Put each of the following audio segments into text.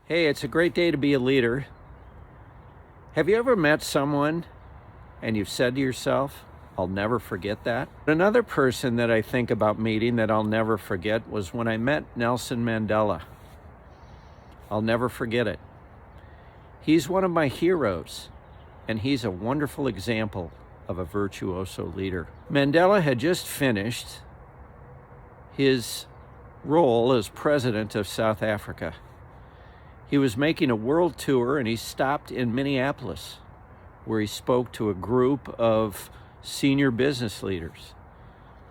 Hey, it's a great day to be a leader. Have you ever met someone and you've said to yourself, I'll never forget that? Another person that I think about meeting that I'll never forget was when I met Nelson Mandela. I'll never forget it. He's one of my heroes, and he's a wonderful example of a virtuoso leader. Mandela had just finished his role as president of South Africa. He was making a world tour, and he stopped in Minneapolis, where he spoke to a group of senior business leaders.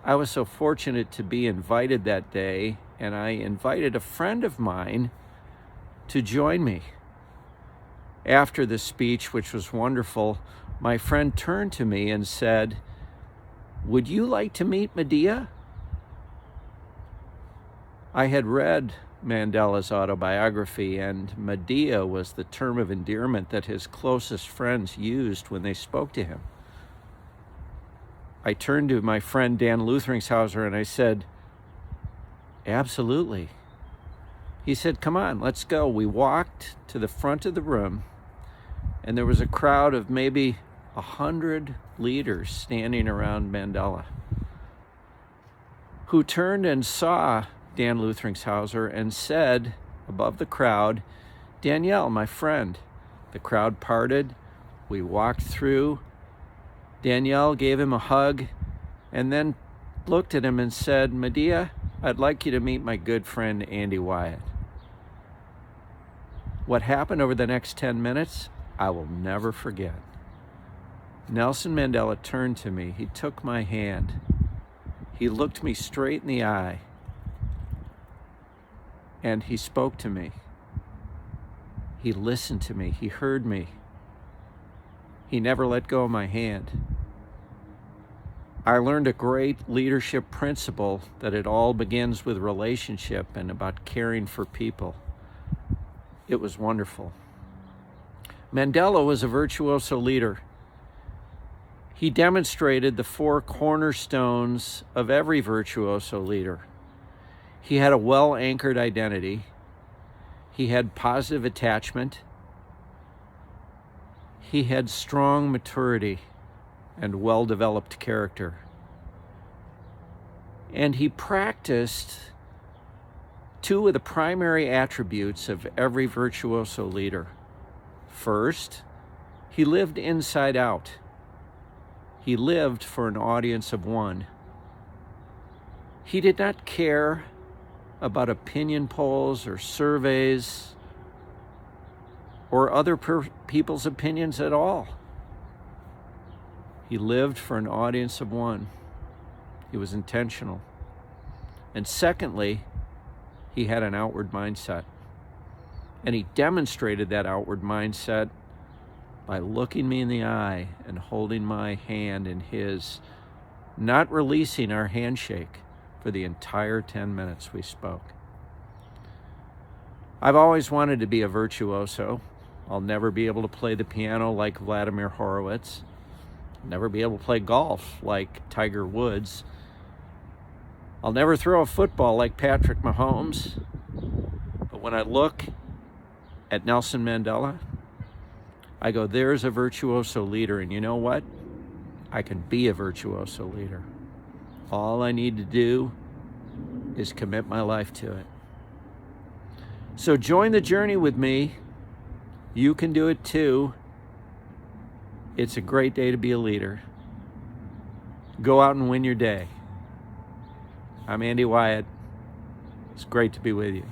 I was so fortunate to be invited that day, and I invited a friend of mine to join me. After the speech, which was wonderful, my friend turned to me and said, "Would you like to meet Medea?" I had read Mandela's autobiography, and Medea was the term of endearment that his closest friends used when they spoke to him. I turned to my friend Dan Luthringshauser and I said, "Absolutely." He said, "Come on, let's go." We walked to the front of the room, and there was a crowd of maybe 100 leaders standing around Mandela, who turned and saw Dan Luthringshauser and said above the crowd, "Danielle, my friend." The crowd parted. We walked through. Danielle gave him a hug and then looked at him and said, "Medea, I'd like you to meet my good friend Andy Wyatt." What happened over the next 10 minutes, I will never forget. Nelson Mandela turned to me. He took my hand. He looked me straight in the eye. And he spoke to me. He listened to me. He heard me. He never let go of my hand. I learned a great leadership principle that it all begins with relationship and about caring for people. It was wonderful. Mandela was a virtuoso leader. He demonstrated the 4 cornerstones of every virtuoso leader. He had a well-anchored identity. He had positive attachment. He had strong maturity and well-developed character. And he practiced 2 of the primary attributes of every virtuoso leader. First, he lived inside out. He lived for an audience of one. He did not care about opinion polls or surveys or other people's opinions at all. He lived for an audience of one. He was intentional. And secondly, he had an outward mindset. And he demonstrated that outward mindset by looking me in the eye and holding my hand in his, not releasing our handshake for the entire 10 minutes we spoke. I've always wanted to be a virtuoso. I'll never be able to play the piano like Vladimir Horowitz. Never be able to play golf like Tiger Woods. I'll never throw a football like Patrick Mahomes. But when I look at Nelson Mandela, I go, there's a virtuoso leader. And you know what? I can be a virtuoso leader. All I need to do is commit my life to it. So join the journey with me. You can do it too. It's a great day to be a leader. Go out and win your day. I'm Andy Wyatt. It's great to be with you.